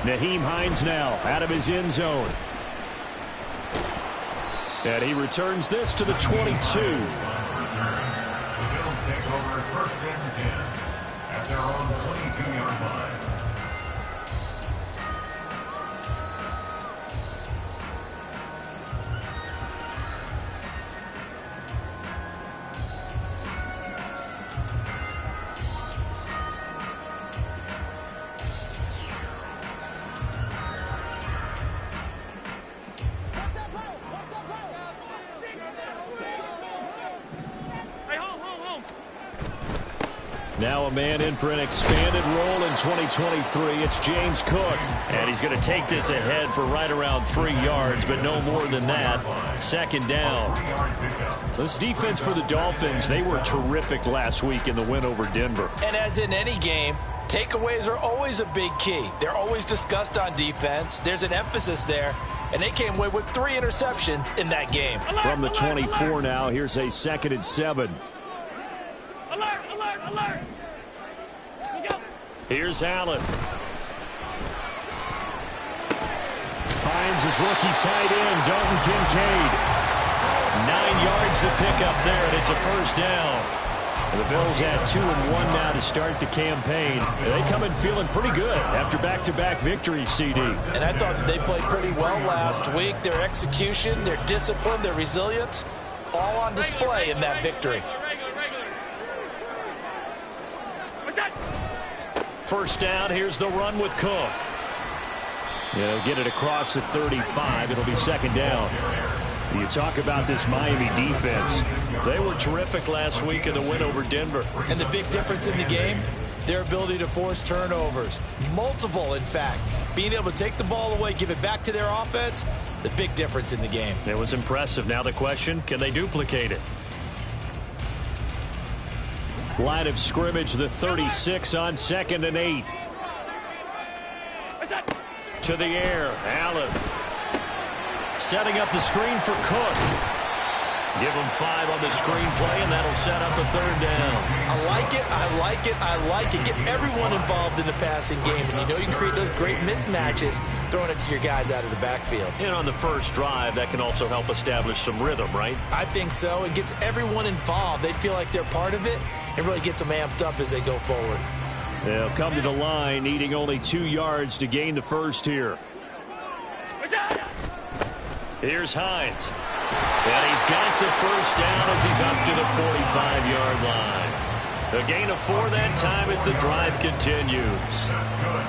Nyheim Hines now out of his end zone. And he returns this to the 22. The Bills take over 1st and 10 at their own 22-yard line. Now a man in for an expanded role in 2023. It's James Cook. And he's going to take this ahead for right around 3 yards, but no more than that. 2nd down. This defense for the Dolphins, they were terrific last week in the win over Denver. And as in any game, takeaways are always a big key. They're always discussed on defense. There's an emphasis there. And they came away with 3 interceptions in that game. From the 24 now, here's a 2nd and 7. Alert, alert, alert. Here's Allen. Finds his rookie tight end, Dalton Kincaid. 9 yards to pick up there, and it's a 1st down. And the Bills at 2-1 now to start the campaign. And they come in feeling pretty good after back-to-back victories, CD. And I thought that they played pretty well last week. Their execution, their discipline, their resilience, all on display in that victory. 1st down, here's the run with Cook. They'll get it across the 35. It'll be 2nd down. You talk about this Miami defense. They were terrific last week in the win over Denver. And the big difference in the game, their ability to force turnovers. Multiple, in fact. Being able to take the ball away, give it back to their offense, the big difference in the game. It was impressive. Now the question, can they duplicate it? Line of scrimmage, the 36 on 2nd and 8. To the air, Allen. Setting up the screen for Cook. Give him 5 on the screenplay, and that'll set up a 3rd down. I like it, I like it, I like it. Get everyone involved in the passing game, and you know you can create those great mismatches throwing it to your guys out of the backfield. And on the first drive, that can also help establish some rhythm, right? I think so. It gets everyone involved. They feel like they're part of it. It really gets them amped up as they go forward. They'll come to the line, needing only 2 yards to gain the 1st here. Here's Hines. And he's got the 1st down as he's up to the 45-yard line. A gain of 4 that time as the drive continues.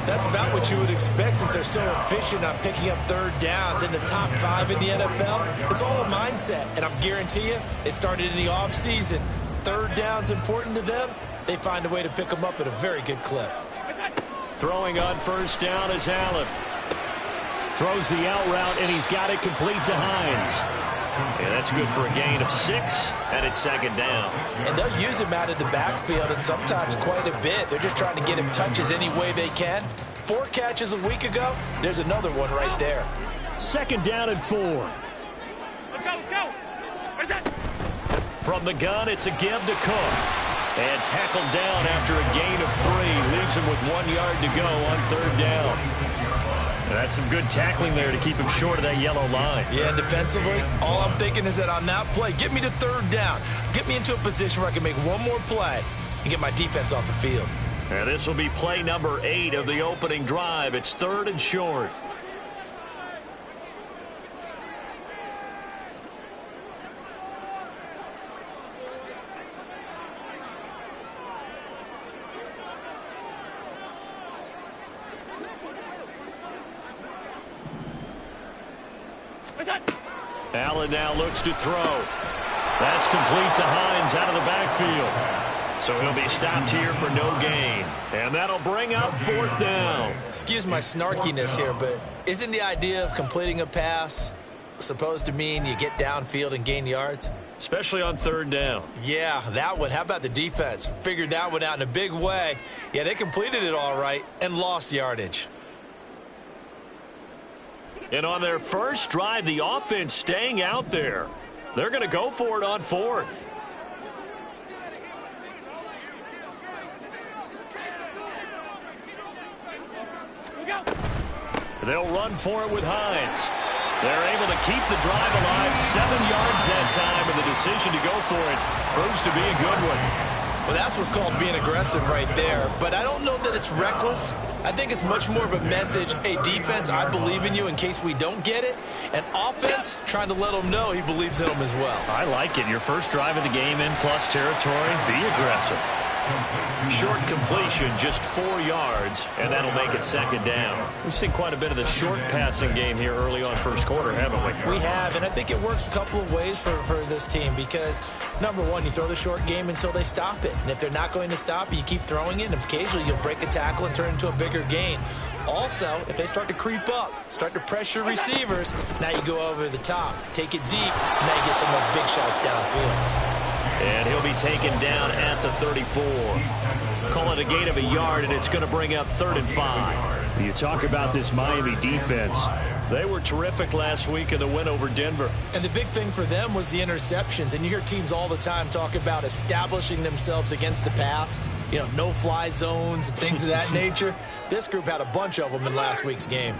That's about what you would expect since they're so efficient on picking up 3rd downs in the top 5 in the NFL. It's all a mindset, and I guarantee you it started in the offseason. 3rd down's important to them. They find a way to pick them up at a very good clip. Throwing on 1st down is Allen. Throws the out route, and he's got it complete to Hines. And that's good for a gain of 6, and it's 2nd down. And they'll use him out of the backfield, and sometimes quite a bit. They're just trying to get him touches any way they can. 4 catches a week ago. There's another one right there. 2nd down and 4. Let's go, let's go. What is that? From the gun, it's a give to Cook. And tackled down after a gain of 3. Leaves him with 1 yard to go on 3rd down. And that's some good tackling there to keep him short of that yellow line. Yeah, and defensively, all I'm thinking is that on that play, get me to 3rd down. Get me into a position where I can make one more play and get my defense off the field. And this will be play number 8 of the opening drive. It's 3rd and short. Allen now looks to throw. That's complete to Hines out of the backfield. So he'll be stopped here for no gain. And that'll bring up 4th down. Excuse my snarkiness here, but isn't the idea of completing a pass supposed to mean you get downfield and gain yards? Especially on 3rd down. Yeah, that one. How about the defense? Figured that one out in a big way. Yeah, they completed it all right and lost yardage. And on their first drive, the offense staying out there. They're going to go for it on 4th. They'll run for it with Hines. They're able to keep the drive alive. 7 yards that time, and the decision to go for it proves to be a good one. Well, that's what's called being aggressive right there. But I don't know that it's reckless. I think it's much more of a message, hey, defense, I believe in you in case we don't get it. And offense, trying to let them know he believes in them as well. I like it. Your first drive of the game in plus territory, be aggressive. Short completion, just 4 yards, and that'll make it second down. We've seen quite a bit of the short passing game here early on first quarter, haven't we? We have, and I think it works a couple of ways for this team because, number one, you throw the short game until they stop it. And if they're not going to stop it, you keep throwing it, and occasionally you'll break a tackle and turn it into a bigger gain. Also, if they start to creep up, start to pressure receivers, now you go over the top, take it deep, and now you get some of those big shots downfield. And he'll be taken down at the 34. Call it a gain of a yard, and it's going to bring up 3rd and 5. You talk about this Miami defense. They were terrific last week in the win over Denver. And the big thing for them was the interceptions. And you hear teams all the time talk about establishing themselves against the pass. You know, no-fly zones and things of that nature. This group had a bunch of them in last week's game.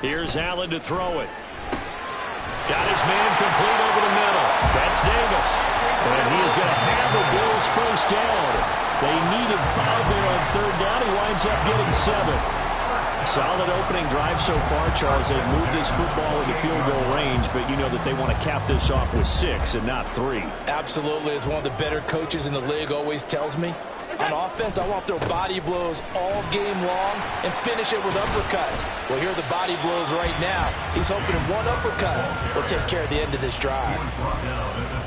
Here's Allen to throw it. Got his man complete over the middle. That's Davis. And he is going to have the Bills first down. They needed 5 there on 3rd down. He winds up getting 7. Solid opening drive so far, Charles. They've moved this football into field goal range, but you know that they want to cap this off with 6 and not 3. Absolutely. As one of the better coaches in the league always tells me, on offense, I want to throw body blows all game long and finish it with uppercuts. Well, here are the body blows right now. He's hoping one uppercut will take care of the end of this drive.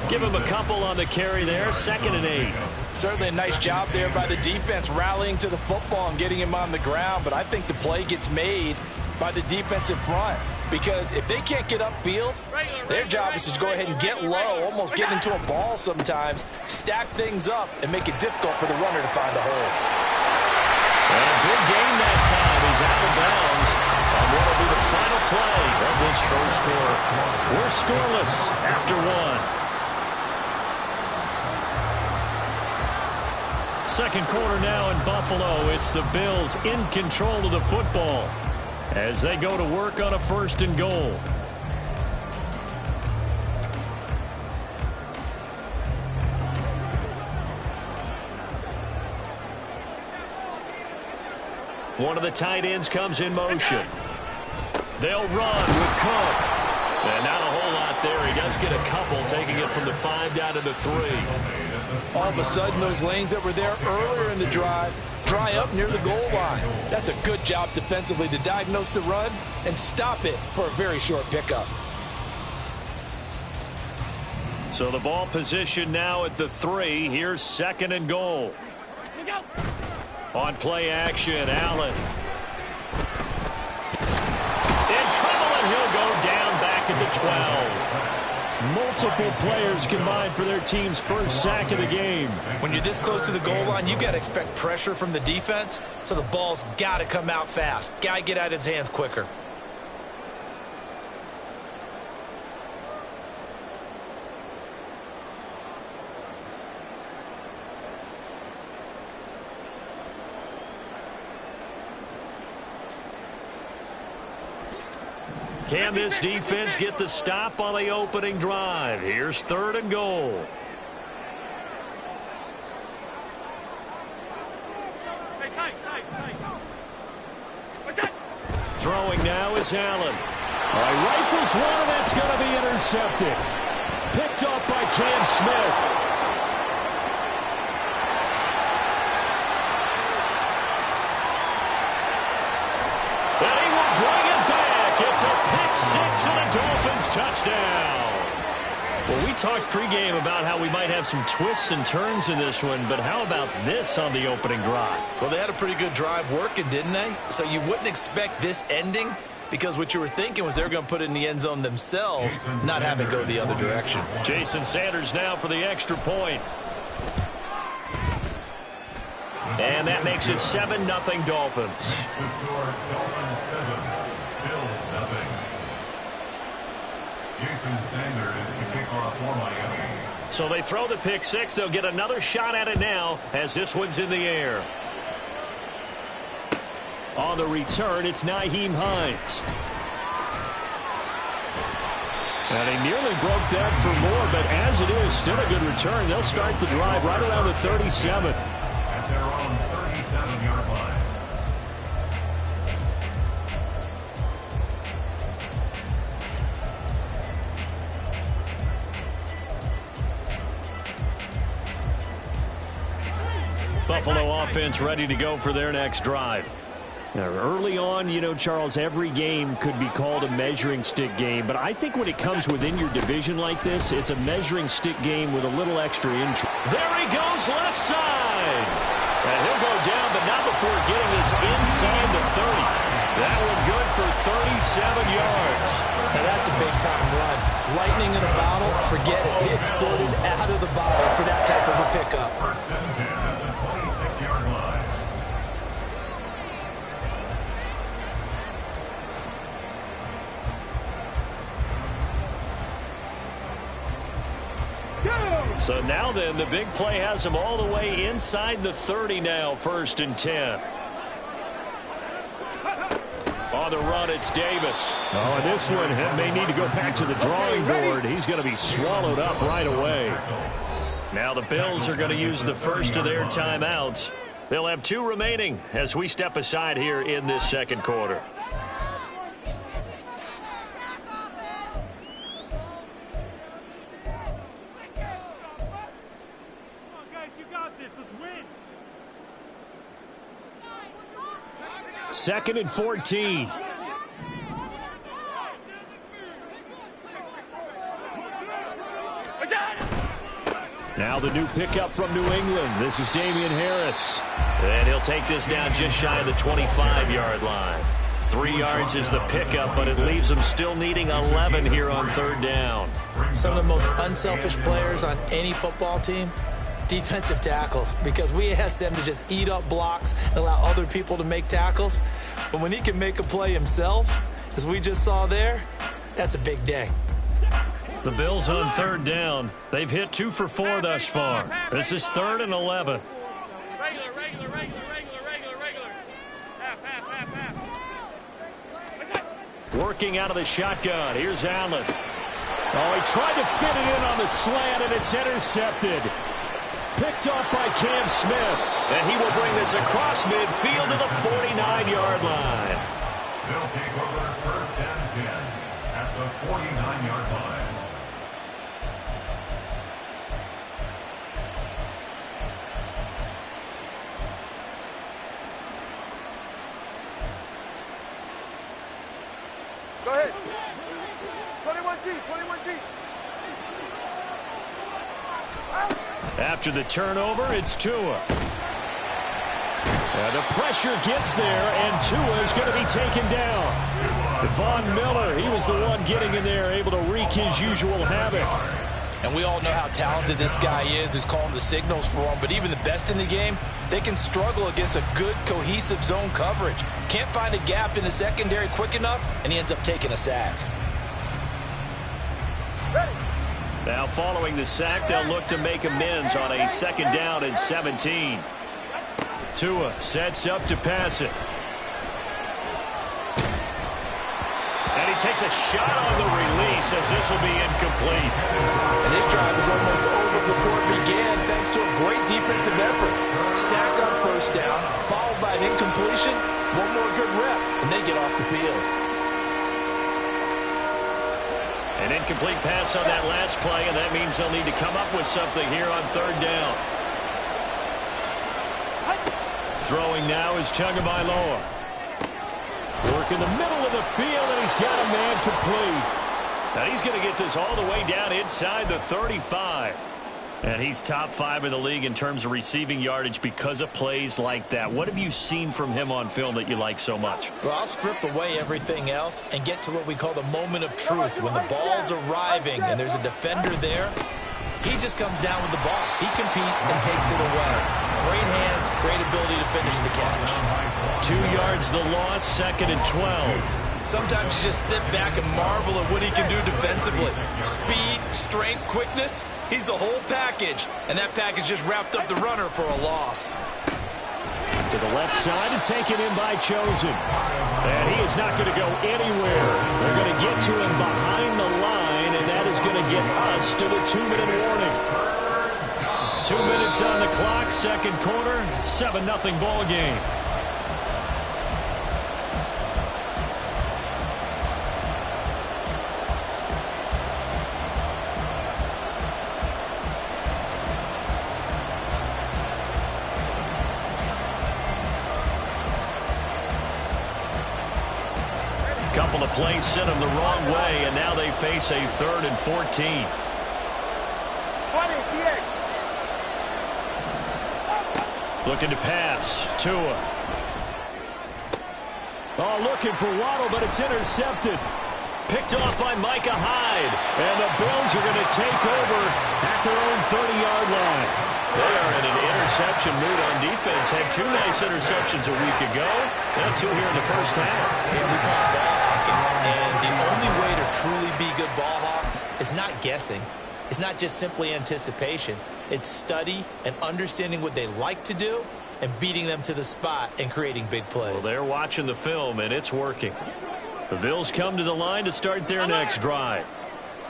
Give him a couple on the carry there. 2nd and 8. Certainly a nice job there by the defense rallying to the football and getting him on the ground, but I think the play gets made by the defensive front because if they can't get upfield, their job is to go ahead and get low, almost get into a ball sometimes, stack things up, and make it difficult for the runner to find a hole. And a big gain that time. He's out of bounds on what will be the final play of this first quarter. We're scoreless after 1. Second quarter now in Buffalo. It's the Bills in control of the football as they go to work on a 1st and goal. One of the tight ends comes in motion. They'll run with Cook. And not a whole lot there. He does get a couple, taking it from the 5 down to the 3. All of a sudden, those lanes that were there earlier in the drive dry up near the goal line. That's a good job defensively to diagnose the run and stop it for a very short pickup. So the ball position now at the 3. Here's 2nd and goal. On play action, Allen. In trouble, and he'll go down back at the 12. Multiple players combined for their team's first sack of the game. When you're this close to the goal line, you got to expect pressure from the defense, so the ball's got to come out fast. Got to get out of his hands quicker. Can this defense get the stop on the opening drive? Here's 3rd and goal. Throwing now is Allen. Rifles one, and that's going to be intercepted. Picked up by Cam Smith. It's a pick 6 and a Dolphins touchdown. Well, we talked pregame about how we might have some twists and turns in this one, but how about this on the opening drive? Well, they had a pretty good drive working, didn't they? So you wouldn't expect this ending because what you were thinking was they were going to put it in the end zone themselves, not have it go the other direction. Jason Sanders now for the extra point. And that makes it 7-0 Dolphins. Jason Sanders to kick off for Miami. So they throw the pick six. They'll get another shot at it now as this one's in the air. On the return, it's Nyheim Hines. And he nearly broke that for more, but as it is, still a good return. They'll start the drive right around the 37. At their own 37-yard line. Buffalo offense ready to go for their next drive. Now, early on, you know, Charles, every game could be called a measuring stick game, but I think when it comes within your division like this, it's a measuring stick game with a little extra intrigue. There he goes, left side. And he'll go down, but not before getting this inside the 30. That one good for 37 yards. Now that's a big-time run. Lightning in a bottle, forget it. He exploded out of the bottle for that type of a pickup. First and 10 at the 26-yard line. So now then, the big play has him all the way inside the 30 now, 1st and 10. On the run, it's Davis. Oh, and this one may need to go back to the drawing board. He's going to be swallowed up right away. Now the Bills are going to use the first of their timeouts. They'll have 2 remaining as we step aside here in this second quarter. Second and 14. Now the new pickup from New England. This is Damian Harris. And he'll take this down just shy of the 25-yard line. 3 yards is the pickup, but it leaves them still needing 11 here on 3rd down. Some of the most unselfish players on any football team, defensive tackles, because we ask them to just eat up blocks and allow other people to make tackles. But when he can make a play himself, as we just saw there, that's a big day. The Bills on 3rd down. They've hit 2 for 4 thus far. This is 3rd and 11. Regular. Half. Working out of the shotgun. Here's Allen. Oh, he tried to fit it in on the slant, and it's intercepted. Picked off by Cam Smith. And he will bring this across midfield to the 49-yard line. They'll take over 1st and 10 at the 49-yard line. Go ahead. 21G. After the turnover, it's Tua. The pressure gets there, and Tua is going to be taken down. Von Miller, he was the one getting in there, able to wreak his usual havoc. And we all know how talented this guy is, who's calling the signals for him. But even the best in the game, they can struggle against a good, cohesive zone coverage. Can't find a gap in the secondary quick enough, and he ends up taking a sack. Now following the sack, they'll look to make amends on a 2nd down and 17. Tua sets up to pass it. And he takes a shot on the release as this will be incomplete. And his drive is almost over before it began thanks to a great defensive effort. Sack on 1st down, followed by an incompletion, one more good rep, and they get off the field. An incomplete pass on that last play, and that means they'll need to come up with something here on 3rd down. Throwing now is Tagovailoa. Work in the middle of the field, and he's got a man complete. Now he's going to get this all the way down inside the 35. And he's top 5 in the league in terms of receiving yardage because of plays like that. What have you seen from him on film that you like so much? Well, I'll strip away everything else and get to what we call the moment of truth. When the ball's arriving and there's a defender there, he just comes down with the ball. He competes and takes it away. Great hands, great ability to finish the catch. 2 yards the loss, 2nd and 12. Sometimes you just sit back and marvel at what he can do defensively. Speed, strength, quickness. He's the whole package, and that package just wrapped up the runner for a loss. To the left side and taken in by Chosen. And he is not going to go anywhere. They're going to get to him behind the line, and that is going to get us to the 2-minute warning. 2 minutes on the clock, second quarter, 7-0 ball game. Couple of plays sent them the wrong way, and now they face a 3rd and 14. 20, TX. Looking to pass. Tua. Oh, looking for Waddle, but it's intercepted. Picked off by Micah Hyde. And the Bills are going to take over at their own 30-yard line. They are in an interception mood on defense. Had 2 nice interceptions a week ago. Now 2 here in the first half. Yeah, we call it ball hawking. And the only way to truly be good ball hawks is not guessing. It's not just simply anticipation. It's study and understanding what they like to do and beating them to the spot and creating big plays. Well, they're watching the film, and it's working. The Bills come to the line to start their next drive.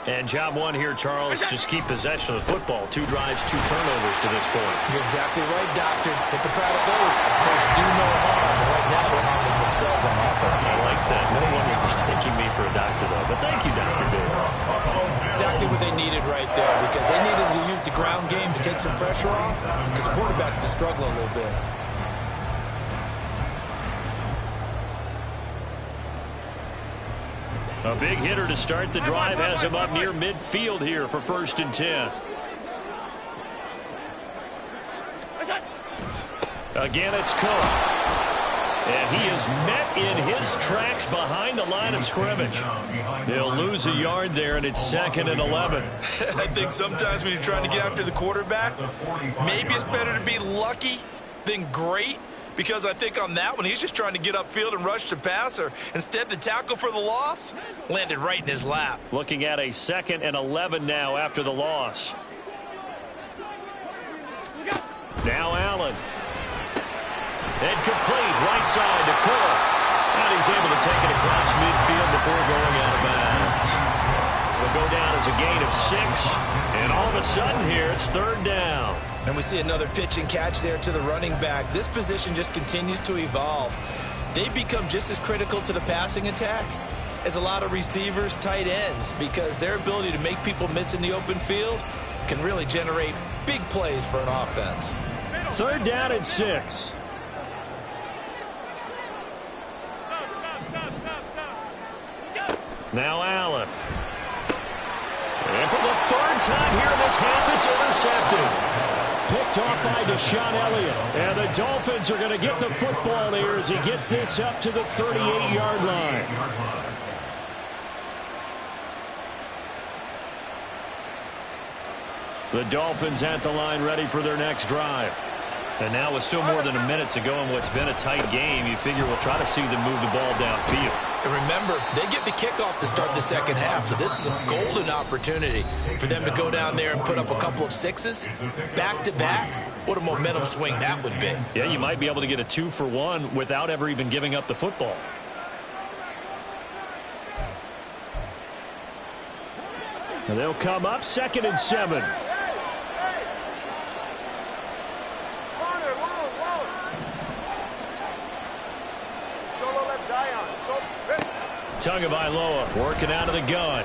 And job one here, Charles, just keep possession of the football. 2 drives, 2 turnovers to this point. You're exactly right, Doctor. Hippocratic oath. First, do no harm. But right now, they're harming themselves on offense. I like that. No one was taking me for a doctor, though. But thank you, Dr. Bills. Exactly what they needed right there, because they needed to use the ground game to take some pressure off, because the quarterback's been struggling a little bit. A big hitter to start the drive has him up near midfield here for 1st and 10. Again, it's Cook. And he is met in his tracks behind the line of scrimmage. They'll lose a yard there, and it's 2nd and 11. I think sometimes when you're trying to get after the quarterback, maybe it's better to be lucky than great. Because I think on that one, he's just trying to get upfield and rush the passer. Instead, the tackle for the loss landed right in his lap. Looking at a 2nd and 11 now after the loss. Now Allen. And complete right side to Cook. And he's able to take it across midfield before going out of bounds. Will go down as a gain of 6. And all of a sudden here, it's 3rd down. And we see another pitch and catch there to the running back. This position just continues to evolve. They become just as critical to the passing attack as a lot of receivers, tight ends, because their ability to make people miss in the open field can really generate big plays for an offense. 3rd down and 6. Stop. Now Allen. And for the 3rd time here in this half, it's intercepted. Picked off by Deshaun Elliott. And the Dolphins are going to get the football here as he gets this up to the 38-yard line. The Dolphins at the line ready for their next drive. And now with still more than a minute to go in what's been a tight game, you figure we'll try to see them move the ball downfield. And remember, they get the kickoff to start the second half, so this is a golden opportunity for them to go down there and put up a couple of 6s back-to-back. What a momentum swing that would be. Yeah, you might be able to get a 2-for-1 without ever even giving up the football. And they'll come up 2nd and 7. Tagovailoa working out of the gun.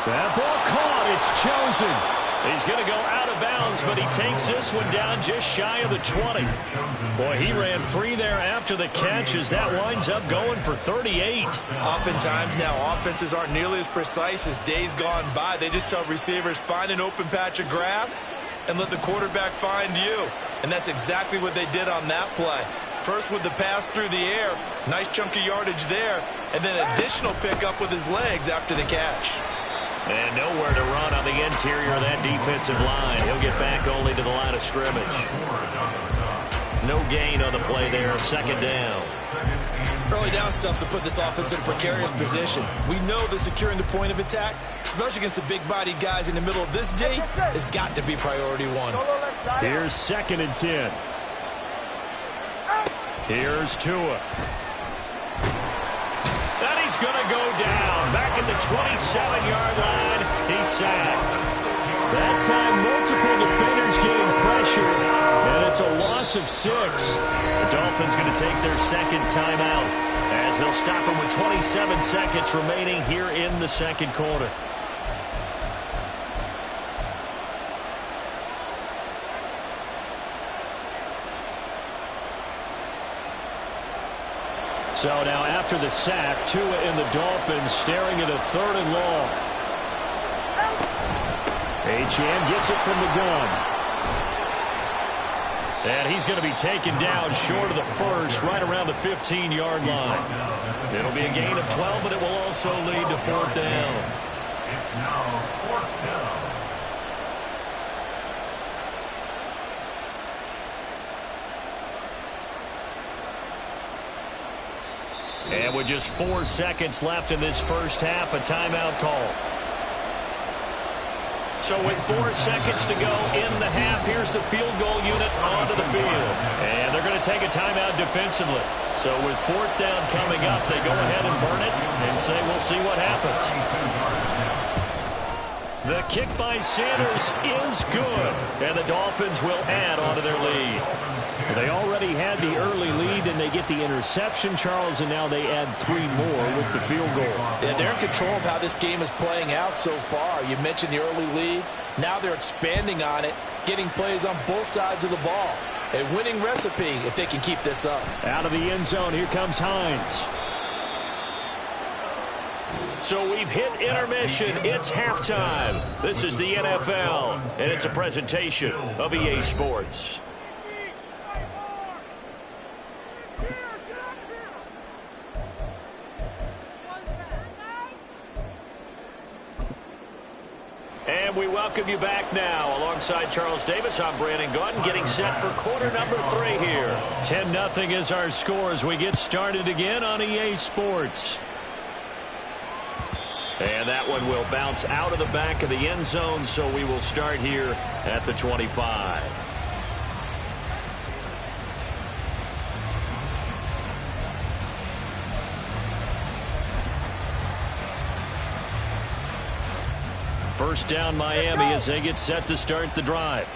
That ball caught. It's Chosen. He's going to go out of bounds, but he takes this one down just shy of the 20. Boy, he ran free there after the catch as that winds up going for 38. Oftentimes now, offenses aren't nearly as precise as days gone by. They just tell receivers, find an open patch of grass and let the quarterback find you. And that's exactly what they did on that play. First with the pass through the air, nice chunk of yardage there, and then additional pickup with his legs after the catch. And nowhere to run on the interior of that defensive line. He'll get back only to the line of scrimmage. No gain on the play there, 2nd down. Early down stuff to put this offense in a precarious position. We know that securing the point of attack, especially against the big-bodied guys in the middle of this D, has got to be priority one. Here's 2nd and 10. Here's Tua. And he's going to go down. Back at the 27-yard line. He's sacked. That time, multiple defenders getting pressure, and it's a loss of 6. The Dolphins going to take their 2nd timeout as they'll stop him with 27 seconds remaining here in the 2nd quarter. So now after the sack, Tua and the Dolphins staring at a 3rd and long. Achane gets it from the gun. And he's going to be taken down short of the first, right around the 15-yard line. It'll be a gain of 12, but it will also lead to 4th down. It's now 4th down. And with just 4 seconds left in this first half, a timeout call. So with 4 seconds to go in the half, here's the field goal unit onto the field. And they're going to take a timeout defensively. So with 4th down coming up, they go ahead and burn it and say we'll see what happens. The kick by Sanders is good, and the Dolphins will add onto their lead. They already had the early lead, and they get the interception, Charles, and now they add 3 more with the field goal. Yeah, they're in control of how this game is playing out so far. You mentioned the early lead. Now they're expanding on it, getting plays on both sides of the ball. A winning recipe if they can keep this up. Out of the end zone, here comes Hines. So we've hit intermission. It's halftime. This is the NFL, and it's a presentation of EA Sports. And we welcome you back now. Alongside Charles Davis, I'm Brandon Gaudin, getting set for quarter number 3 here. 10-0 is our score as we get started again on EA Sports. And that one will bounce out of the back of the end zone, so we will start here at the 25. First down Miami as they get set to start the drive.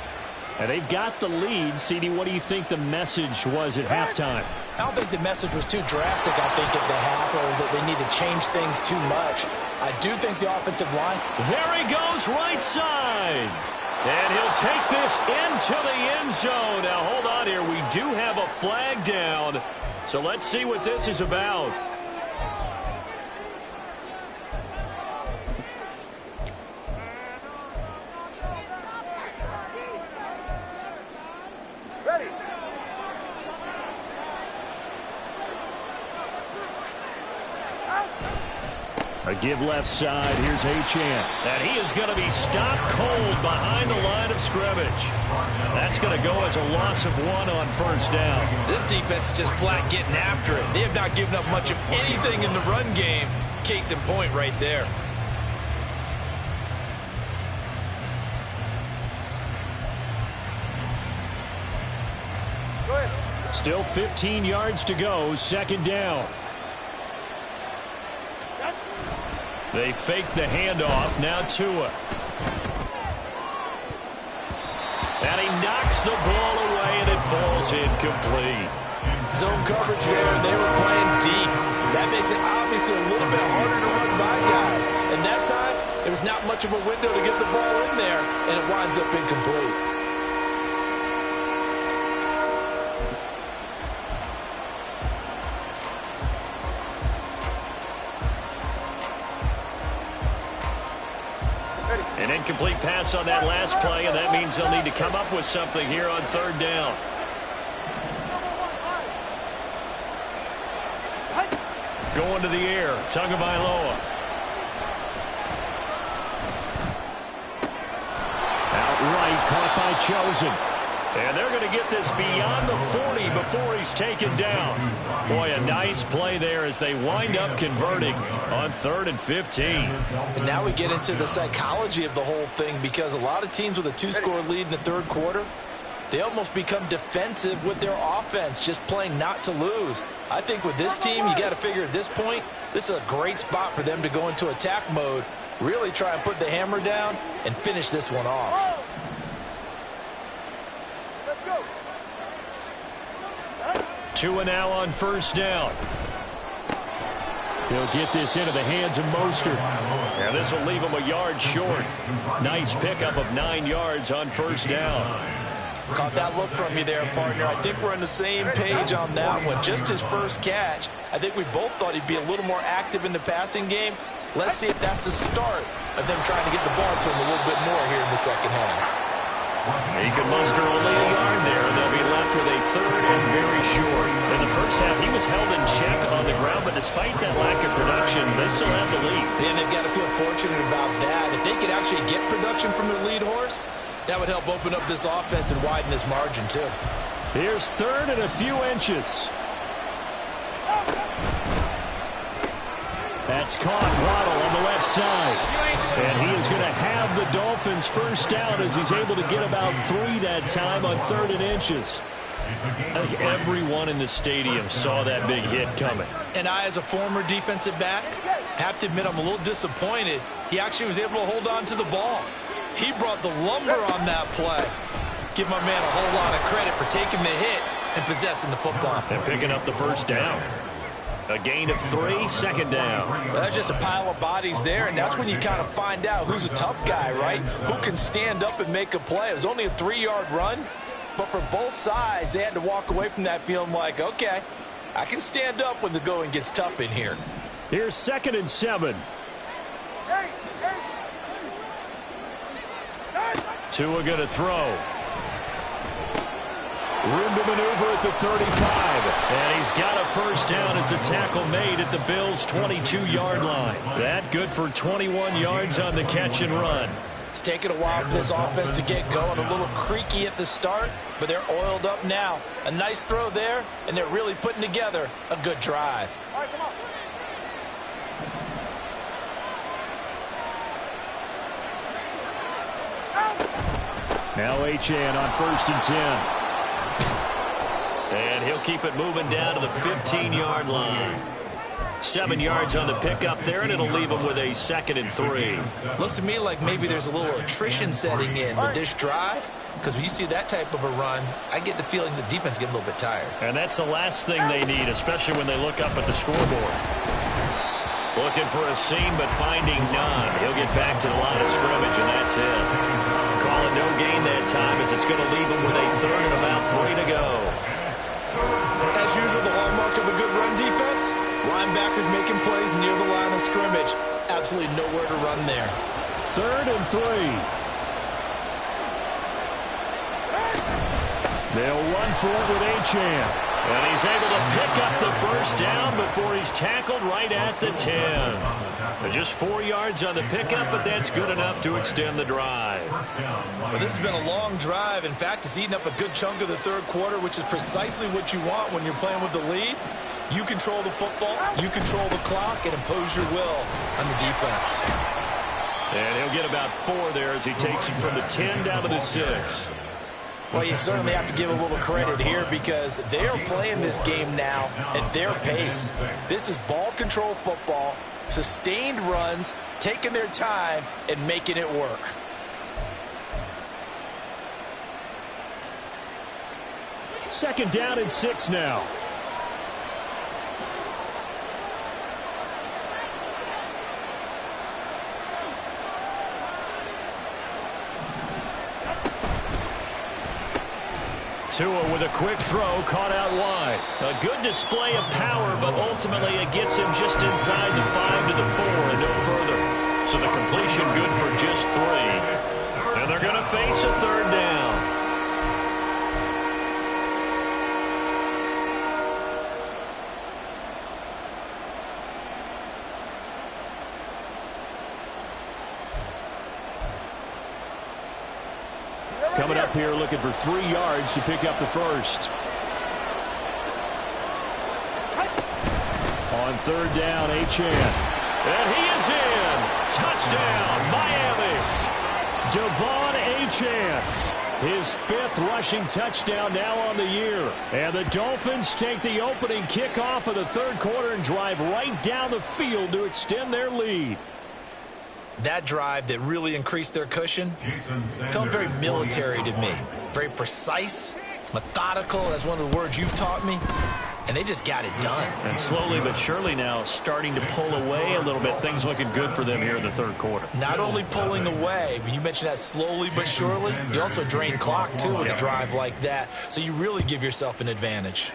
And they've got the lead. CD, what do you think the message was at halftime? I don't think the message was too drastic, I think, at the half, or that they need to change things too much. I do think the offensive line... There he goes, right side. And he'll take this into the end zone. Now, hold on here. We do have a flag down. So let's see what this is about. A give left side. Here's Achane. And he is going to be stopped cold behind the line of scrimmage. That's going to go as a loss of 1 on first down. This defense is just flat getting after it. They have not given up much of anything in the run game. Case in point right there. Still 15 yards to go. Second down. They fake the handoff. Now Tua. And he knocks the ball away, and it falls incomplete. Zone coverage there, and they were playing deep. That makes it obviously a little bit harder to run by guys. And that time, there was not much of a window to get the ball in there, and it winds up incomplete. An incomplete pass on that last play, and that means they'll need to come up with something here on third down. Going to the air, Tagovailoa. Outright caught by Chosen. And they're going to get this beyond the 40 before he's taken down. Boy, a nice play there as they wind up converting on 3rd and 15. And now we get into the psychology of the whole thing, because a lot of teams with a 2-score lead in the third quarter, they almost become defensive with their offense, just playing not to lose. I think with this team, you got to figure at this point, this is a great spot for them to go into attack mode, really try and put the hammer down and finish this one off. Tua now on 1st down. He'll get this into the hands of Mostert. And this will leave him a yard short. Nice pickup of 9 yards on 1st down. Caught that look from you there, partner. I think we're on the same page on that one. Just his first catch. I think we both thought he'd be a little more active in the passing game. Let's see if that's the start of them trying to get the ball to him a little bit more here in the second half. He could muster only a yard there, and they'll be left with a 3rd and very short. In the first half, he was held in check on the ground, but despite that lack of production, they still have the lead. And they've got to feel fortunate about that. If they could actually get production from their lead horse, that would help open up this offense and widen this margin, too. Here's 3rd and a few inches. That's caught. Waddle on the left side. And he is going to have the Dolphins 1st down as he's able to get about 3 that time on 3rd and inches. I think everyone in the stadium saw that big hit coming. And I, as a former defensive back, have to admit I'm a little disappointed. He actually was able to hold on to the ball. He brought the lumber on that play. Give my man a whole lot of credit for taking the hit and possessing the football. And picking up the 1st down. A gain of 3, 2nd down. Well, that's just a pile of bodies there, and that's when you kind of find out who's a tough guy, right? Who can stand up and make a play. It was only a 3-yard run, but for both sides, they had to walk away from that feeling like, okay, I can stand up when the going gets tough in here. Here's 2nd and 7. Tua going to throw. Room to maneuver at the 35. And he's got a 1st down as a tackle made at the Bills' 22-yard line. That good for 21 yards on the catch and run. It's taken a while for this offense to get going. A little creaky at the start, but they're oiled up now. A nice throw there, and they're really putting together a good drive. All right, come on. Now Achane on 1st and 10. And he'll keep it moving down to the 15-yard line. 7 yards on the pickup there, and it'll leave him with a 2nd and 3. Looks to me like maybe there's a little attrition setting in with this drive, because when you see that type of a run, I get the feeling the defense getting a little bit tired. And that's the last thing they need, especially when they look up at the scoreboard. Looking for a seam, but finding none. He'll get back to the line of scrimmage, and that's it. Calling no gain that time, as it's going to leave him with a 3rd and about 3 to go. As usual, the hallmark of a good run defense, linebackers making plays near the line of scrimmage. Absolutely nowhere to run there. 3rd and 3. They'll run for it with Achane. And he's able to pick up the 1st down before he's tackled right at the 10. Just 4 yards on the pickup, but that's good enough to extend the drive. Well, this has been a long drive. In fact, it's eaten up a good chunk of the third quarter, which is precisely what you want when you're playing with the lead. You control the football, you control the clock, and impose your will on the defense. And he'll get about 4 there as he takes it from the 10 down to the 6. Well, you certainly have to give a little credit here, because they are playing this game now at their pace. This is ball control football, sustained runs, taking their time, and making it work. Second down and 6 now. Tua with a quick throw, caught out wide. A good display of power, but ultimately it gets him just inside the 5 to the 4 and no further. So the completion good for just 3. And they're going to face a 3rd down. Coming up here looking for 3 yards to pick up the first. On third down, Achane. And he is in. Touchdown, Miami. Devon Achane. His 5th rushing touchdown now on the year. And the Dolphins take the opening kickoff of the third quarter and drive right down the field to extend their lead. That drive that really increased their cushion felt very military to me. Very precise, methodical, that's one of the words you've taught me. And they just got it done. And slowly but surely now starting to pull away a little bit. Things looking good for them here in the third quarter. Not only pulling away, but you mentioned that slowly but surely. You also drain clock, too, with a drive like that. So you really give yourself an advantage.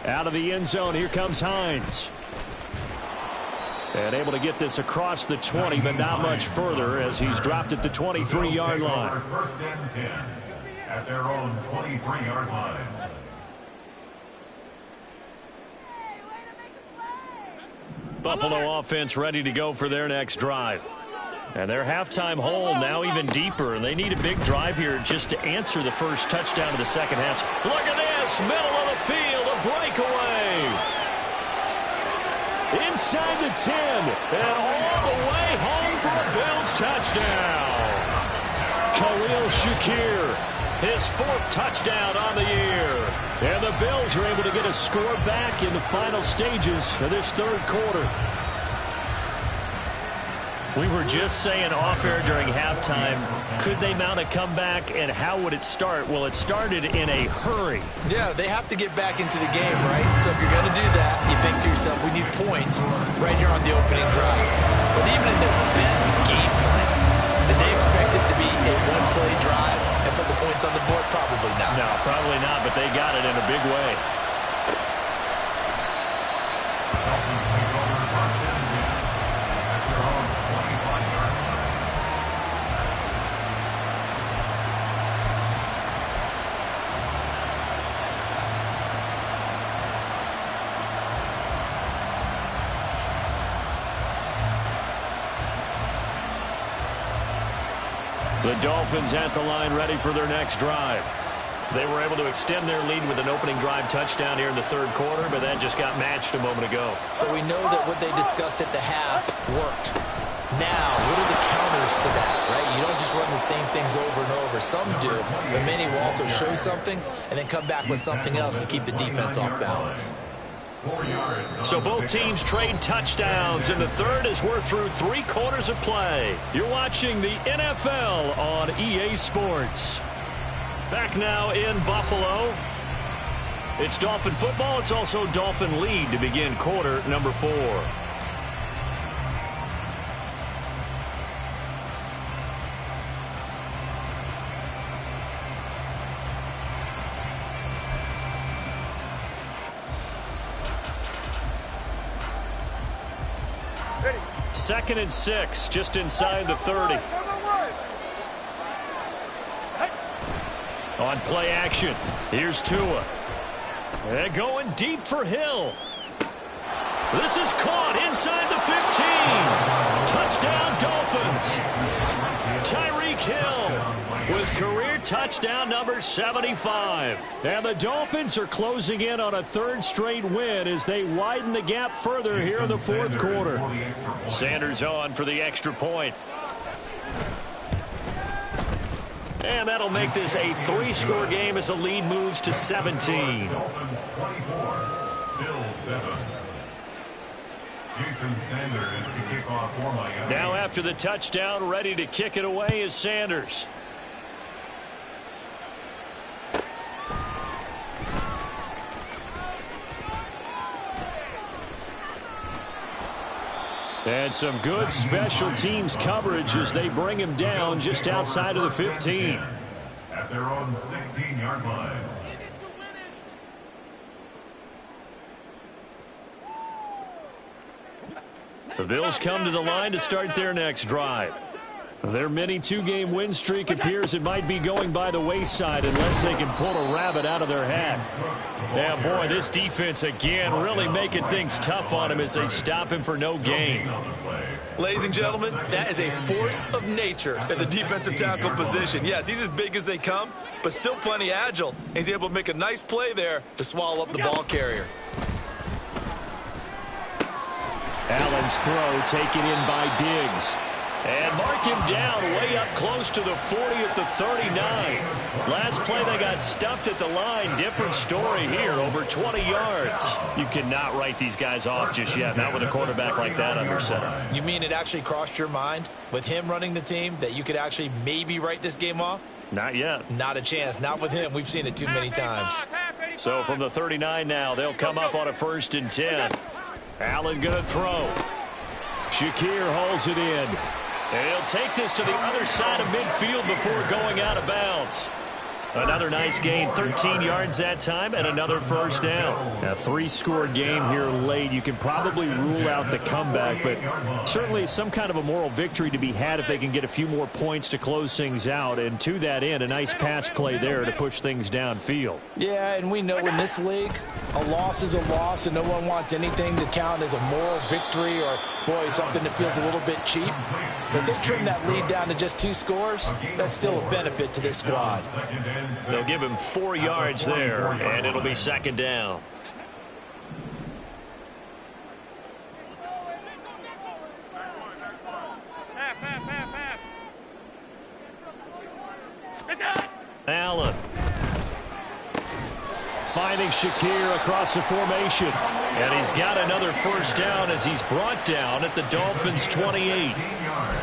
Out of the end zone, here comes Hines. And able to get this across the 20, but not much further as he's dropped at the 23-yard line. First and 10 at their own 23-yard line. Buffalo offense ready to go for their next drive. And their halftime hole now even deeper. And they need a big drive here just to answer the first touchdown of the second half. Look at this, middle of the field, a breakaway. Inside the 10, and all the way home for a Bills touchdown. Khalil Shakir, his 4th touchdown on the year. And the Bills are able to get a score back in the final stages of this third quarter. We were just saying off-air during halftime, could they mount a comeback, and how would it start? Well, it started in a hurry. Yeah, they have to get back into the game, right? So if you're going to do that, you think to yourself, we need points right here on the opening drive. But even in their best game plan, did they expect it to be a one-play drive and put the points on the board? Probably not. No, probably not, but they got it in a big way. The Dolphins at the line ready for their next drive. They were able to extend their lead with an opening drive touchdown here in the third quarter, but that just got matched a moment ago. So we know that what they discussed at the half worked. Now, what are the counters to that, right? You don't just run the same things over and over. Some do, but many will also show something and then come back with something else to keep the defense off balance. So both teams trade touchdowns in the third as we're through 3 quarters of play. You're watching the NFL on EA Sports. Back now in Buffalo. It's Dolphin football. It's also Dolphin lead to begin quarter number 4. Second and 6, just inside the 30. On play action, here's Tua. And going deep for Hill. This is caught inside the 15. Touchdown, Dolphins. Tyreek Hill with career touchdown number 75. And the Dolphins are closing in on a 3rd straight win as they widen the gap further here in the 4th quarter. Sanders on for the extra point. And that'll make this a 3-score game as the lead moves to 17. Dolphins 24, Bills 7. Jason Sanders to kick off for Miami. Now after the touchdown, ready to kick it away is Sanders. And some good special teams coverage as they bring him down just outside of the 15. At their own 16-yard line. The Bills come to the line to start their next drive. Their mini 2-game win streak appears it might be going by the wayside unless they can pull a rabbit out of their hat. Yeah, boy, this defense again really making things tough on him as they stop him for no gain. Ladies and gentlemen, that is a force of nature at the defensive tackle position. Yes, he's as big as they come, but still plenty agile. He's able to make a nice play there to swallow up the ball carrier. Allen's throw taken in by Diggs. And mark him down way up close to the 40 at the 39. Last play they got stuffed at the line. Different story here, over 20 yards. You cannot write these guys off just yet, not with a quarterback like that under center. You mean it actually crossed your mind with him running the team that you could actually maybe write this game off? Not yet. Not a chance. Not with him. We've seen it too many times. So from the 39 now, they'll come up on a 1st and 10. Allen going to throw. Shakir holds it in. And he'll take this to the other side of midfield before going out of bounds. Another nice gain, 13 yards that time, and another 1st down. A 3-score game here late. You can probably rule out the comeback, but certainly some kind of a moral victory to be had if they can get a few more points to close things out. And to that end, a nice pass play there to push things downfield. Yeah, and we know in this league, a loss is a loss, and no one wants anything to count as a moral victory or, boy, something that feels a little bit cheap. But they trim that lead down to just 2 scores. That's still a benefit to this squad. They'll give him 4 yards there, and it'll be 2nd down. Allen. Finding Shakir across the formation. And he's got another 1st down as he's brought down at the Dolphins' 28.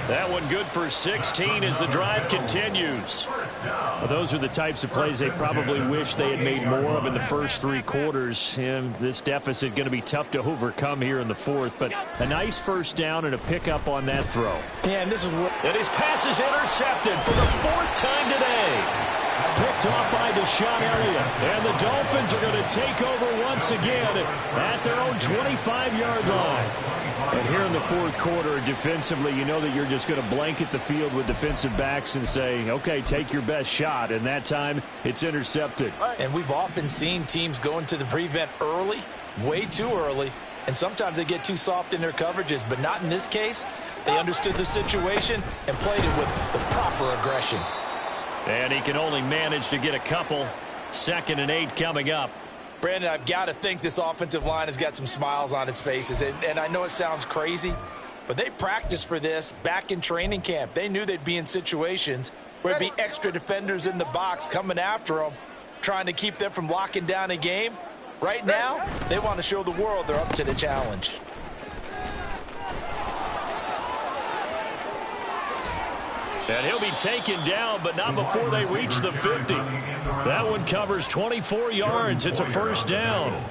That one good for 16 as the drive continues. Well, those are the types of plays they probably wish they had made more of in the first 3 quarters. And this deficit going to be tough to overcome here in the 4th. But a nice 1st down and a pickup on that throw. Yeah, and this is what... And his pass is intercepted for the 4th time today. Picked off by Deshaun Elliott. And the Dolphins are going to take over once again at their own 25-yard line. And here in the 4th quarter, defensively, you know that you're just going to blanket the field with defensive backs and say, okay, take your best shot. And that time, it's intercepted. And we've often seen teams go into the prevent early, way too early, and sometimes they get too soft in their coverages, but not in this case. They understood the situation and played it with the proper aggression. And he can only manage to get a couple. 2nd and 8 coming up. Brandon, I've got to think this offensive line has got some smiles on its faces. And I know it sounds crazy, but they practiced for this back in training camp. They knew they'd be in situations where there'd be extra defenders in the box coming after them, trying to keep them from locking down a game. Right now, they want to show the world they're up to the challenge. And he'll be taken down, but not before they reach the 50. That one covers 24 yards. It's a 1st down.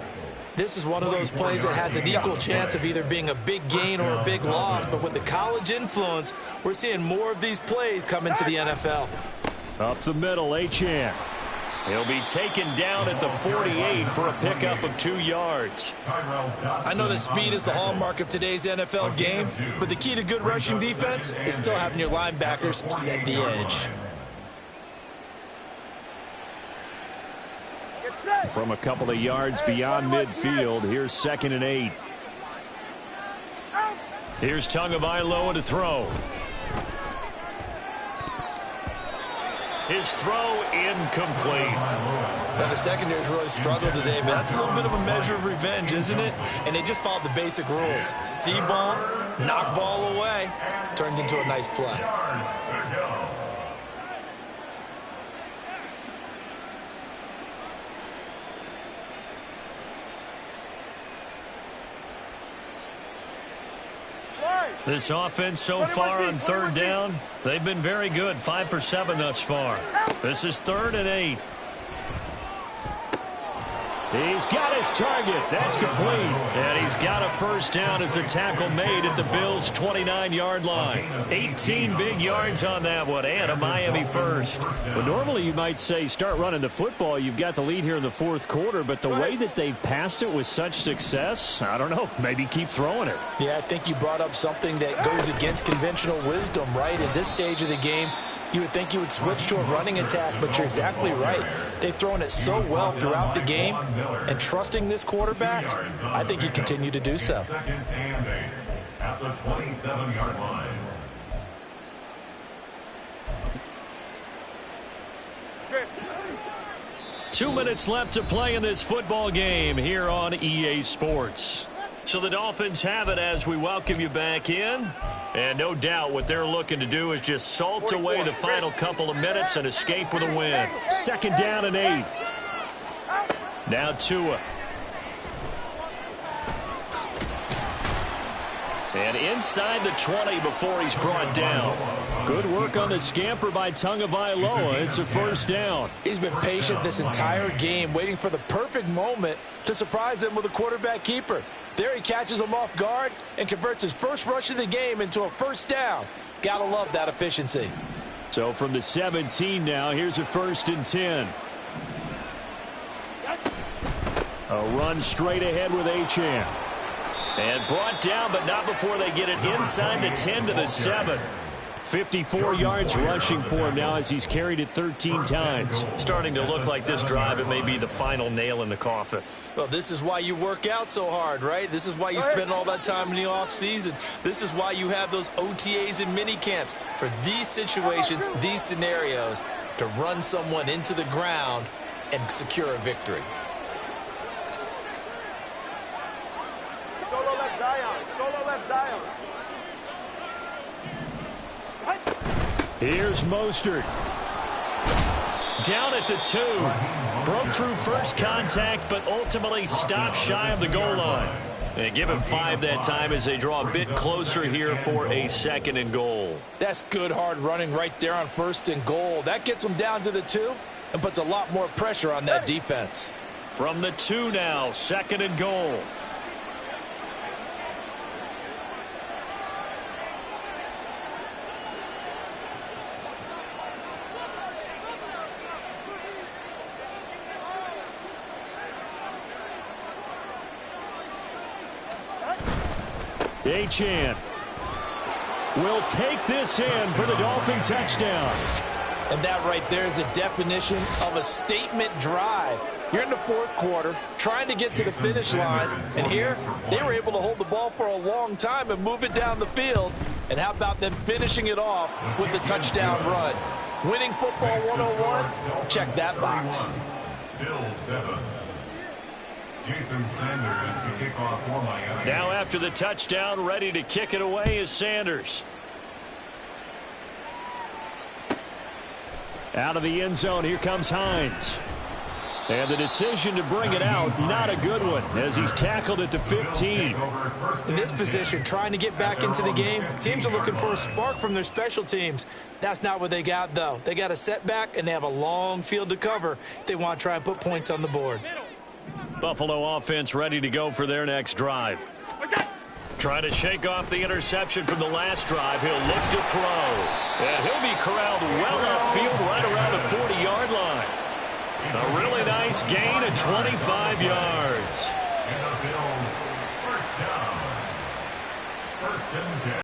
This is one of those plays that has an equal chance of either being a big gain or a big loss. But with the college influence, we're seeing more of these plays come into the NFL. Up the middle, Achane. He'll be taken down at the 48 for a pickup of 2 yards. I know that speed is the hallmark of today's NFL game, but the key to good rushing defense is still having your linebackers set the edge. From a couple of yards beyond midfield, here's 2nd and 8. Here's Tagovailoa to throw. His throw incomplete. Now, the secondary's really struggled today, but that's a little bit of a measure of revenge, isn't it? And they just followed the basic rules. See ball, knock ball away, turns into a nice play. This offense so far on 3rd down, they've been very good. 5 for 7 thus far. This is 3rd and 8. He's got his target. That's complete. And he's got a 1st down as the tackle made at the Bills' 29-yard line. 18 big yards on that one and a Miami 1st. Well, normally you might say start running the football. You've got the lead here in the 4th quarter, but the way that they've passed it with such success, I don't know, maybe keep throwing it. Yeah, I think you brought up something that goes against conventional wisdom, right? At this stage of the game, you would think you would switch to a running attack, but you're exactly right. They've thrown it so well throughout the game, and trusting this quarterback, I think you continue to do so. the 27-yard line. Trip. 2 minutes left to play in this football game here on EA Sports. So the Dolphins have it as we welcome you back in. And no doubt what they're looking to do is just salt away the final couple of minutes and escape with a win. 2nd down and 8. Now Tua. And inside the 20 before he's brought down. Good work on the scamper by Tagovailoa. It's a 1st down. He's been patient this entire game, waiting for the perfect moment to surprise him with a quarterback keeper. There he catches him off guard and converts his first rush of the game into a 1st down. Gotta love that efficiency. So from the 17 now, here's a 1st and 10. A run straight ahead with Achane. And brought down, but not before they get it inside the 10 to the 7. 54 yards rushing for him now as he's carried it 13 times. Starting to look like this drive, it may be the final nail in the coffin. Well, this is why you work out so hard, right? This is why you spend all that time in the offseason. This is why you have those OTAs and mini camps for these situations, these scenarios, to run someone into the ground and secure a victory. Solo left Zion. Solo left Zion. Here's Mostert. Down at the 2. Broke through first contact, but ultimately stopped shy of the goal line. And give him 5 that time as they draw a bit closer here for a 2nd and goal. That's good hard running right there on 1st and goal. That gets them down to the 2 and puts a lot more pressure on that defense. From the 2 now, 2nd and goal. Achane will take this in for the Dolphin touchdown. And that right there is a definition of a statement drive. You're in the 4th quarter, trying to get to the finish line, and here they were able to hold the ball for a long time and move it down the field. And how about them finishing it off with the touchdown run? Winning football 101? Check that box. Bill 7. Jason Sanders to kick off for Miami. Now after the touchdown, ready to kick it away is Sanders. Out of the end zone, here comes Hines. And the decision to bring it out, not a good one, as he's tackled at the 15. In this position, trying to get back into the game, teams are looking for a spark from their special teams. That's not what they got, though. They got a setback, and they have a long field to cover if they want to try and put points on the board. Buffalo offense ready to go for their next drive. Trying to shake off the interception from the last drive. He'll look to throw. And he'll be corralled well upfield right around the 40-yard line. A really nice gain of 25 yards. And the Bills' 1st down. 1st and 10.